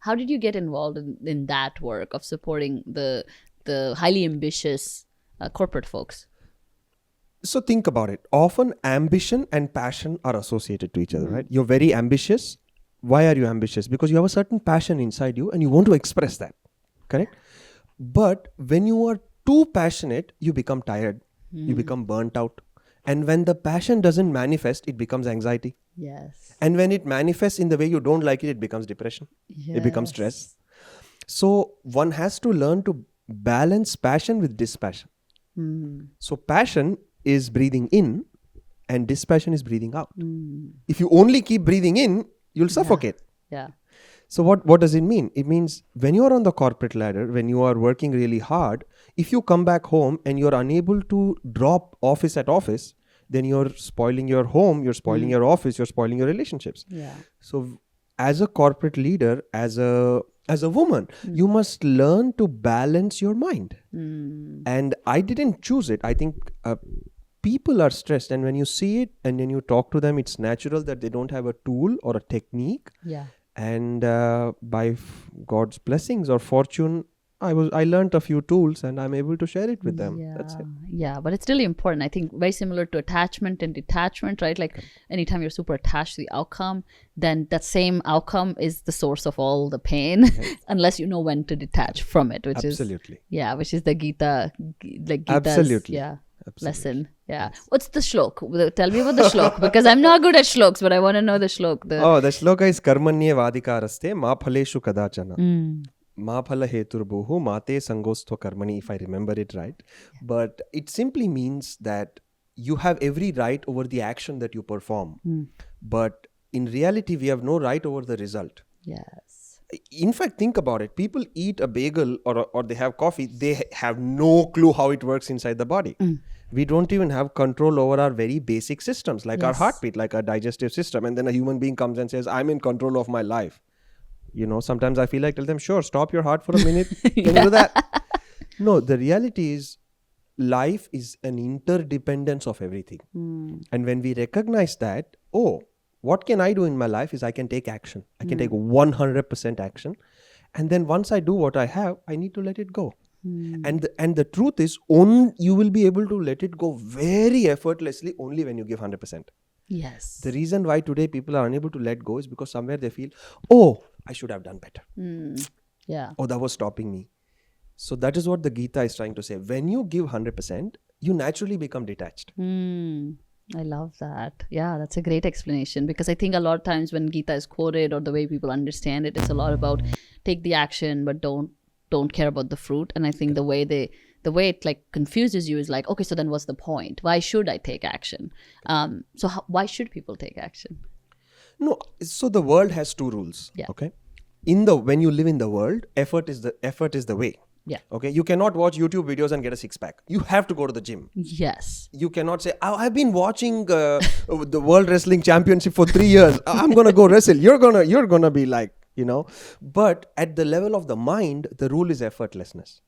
How did you get involved in that work of supporting the highly ambitious corporate folks? So think about it. Often ambition and passion are associated to each other, right? You're very ambitious. Why are you ambitious? Because you have a certain passion inside you and you want to express that. Correct? But when you are too passionate, you become tired. You become burnt out. And when the passion doesn't manifest, it becomes anxiety. Yes. And when it manifests in the way you don't like it, it becomes depression. It becomes stress. So one has to learn to balance passion with dispassion. So passion is breathing in and dispassion is breathing out. If you only keep breathing in, you'll suffocate. Yeah. So what does it mean? It means when you are on the corporate ladder, when you are working really hard, if you come back home and you're unable to drop office at office, then you're spoiling your home, you're spoiling your office, you're spoiling your relationships. Yeah. So as a corporate leader, as a woman, you must learn to balance your mind. And I didn't choose it. I think people are stressed, and when you see it and then you talk to them, it's natural that they don't have a tool or a technique. Yeah. And by God's blessings or fortune, I learned a few tools and I'm able to share it with them. That's it. Yeah, but it's really important. I think very similar to attachment and detachment, right? Like anytime you're super attached to the outcome, then that same outcome is the source of all the pain, unless you know when to detach from it, which Absolutely. which is the Gita, like Gita's, Absolutely. lesson. Yeah. What's the shlok? Tell me about the shlok, because I'm not good at shloks, but I want to know the shlok. The shloka is karmanye vadikaraste ma phaleshu kadachana. Ma phala heturbuhu mate sangostho karmani, if I remember it right. But it simply means that you have every right over the action that you perform. But in reality, we have no right over the result. Yes. In fact, think about it. People eat a bagel or they have coffee. They have no clue how it works inside the body. We don't even have control over our very basic systems, like our heartbeat, like our digestive system. And then a human being comes and says, I'm in control of my life. You know, sometimes I feel like tell them, sure, stop your heart for a minute. Can you do that? No, the reality is life is an interdependence of everything. And when we recognize that, what can I do in my life is I can take action. I can take 100% action. And then once I do what I have, I need to let it go. And the truth is, you will be able to let it go very effortlessly only when you give 100%. Yes. The reason why today people are unable to let go is because somewhere they feel, I should have done better. Yeah. That was stopping me. So that is what the Gita is trying to say. When you give 100%, you naturally become detached. I love that. Yeah, that's a great explanation, because I think a lot of times when Gita is quoted or the way people understand it, it's a lot about take the action but don't care about the fruit. And I think the way it like confuses you is like, okay, so then what's the point? Why should I take action? Why should people take action? No, so the world has two rules. Yeah. Okay. When you live in the world, effort is the way. Yeah. Okay. You cannot watch YouTube videos and get a six-pack. You have to go to the gym. Yes. You cannot say, I've been watching the World Wrestling Championship for 3 years. I'm gonna go wrestle. You're gonna be like, But at the level of the mind, the rule is effortlessness.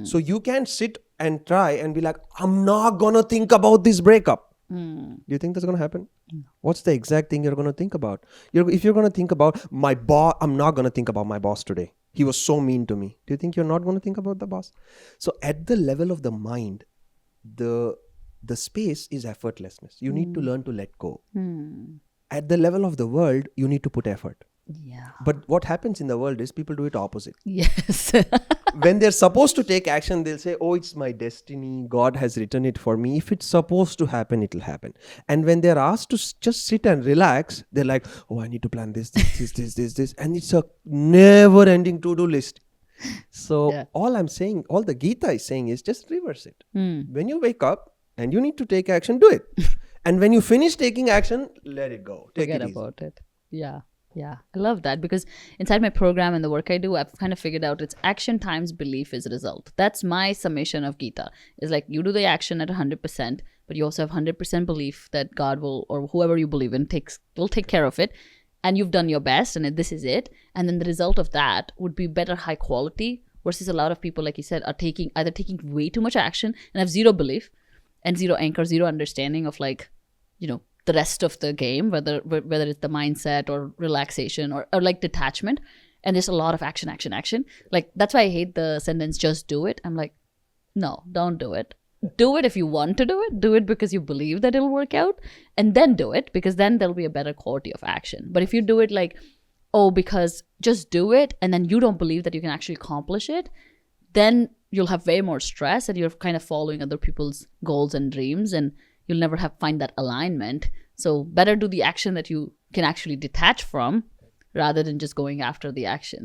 So you can sit and try and be like, I'm not gonna think about this breakup. Do you think that's gonna happen? What's the exact thing you're gonna think about? If you're gonna think about my boss, I'm not gonna think about my boss today. He was so mean to me. Do you think you're not gonna think about the boss? So at the level of the mind, the space is effortlessness. You need to learn to let go. At the level of the world, you need to put effort. Yeah. But what happens in the world is people do it opposite. Yes. When they're supposed to take action, they'll say, it's my destiny. God has written it for me. If it's supposed to happen, it'll happen. And when they're asked to just sit and relax, they're like, I need to plan this. And it's a never ending to-do list. So all the Gita is saying is just reverse it. When you wake up and you need to take action, do it. And when you finish taking action, let it go. Forget about it. Yeah. Yeah, I love that, because inside my program and the work I do, I've kind of figured out it's action times belief is result. That's my summation of Gita. It's like you do the action at 100%, but you also have 100% belief that God will, or whoever you believe in, will take care of it. And you've done your best and this is it. And then the result of that would be better high quality, versus a lot of people, like you said, are either taking way too much action and have zero belief and zero anchor, zero understanding of the rest of the game, whether it's the mindset or relaxation or like detachment. and there's a lot of action, action, action. Like, that's why I hate the sentence, just do it. I'm like, no, don't do it. Do it if you want to do it. Do it because you believe that it'll work out, and then do it, because then there'll be a better quality of action. But if you do it like, oh, because just do it, and then you don't believe that you can actually accomplish it, then you'll have way more stress, and you're kind of following other people's goals and dreams, and you'll never find that alignment. So better do the action that you can actually detach from, rather than just going after the action.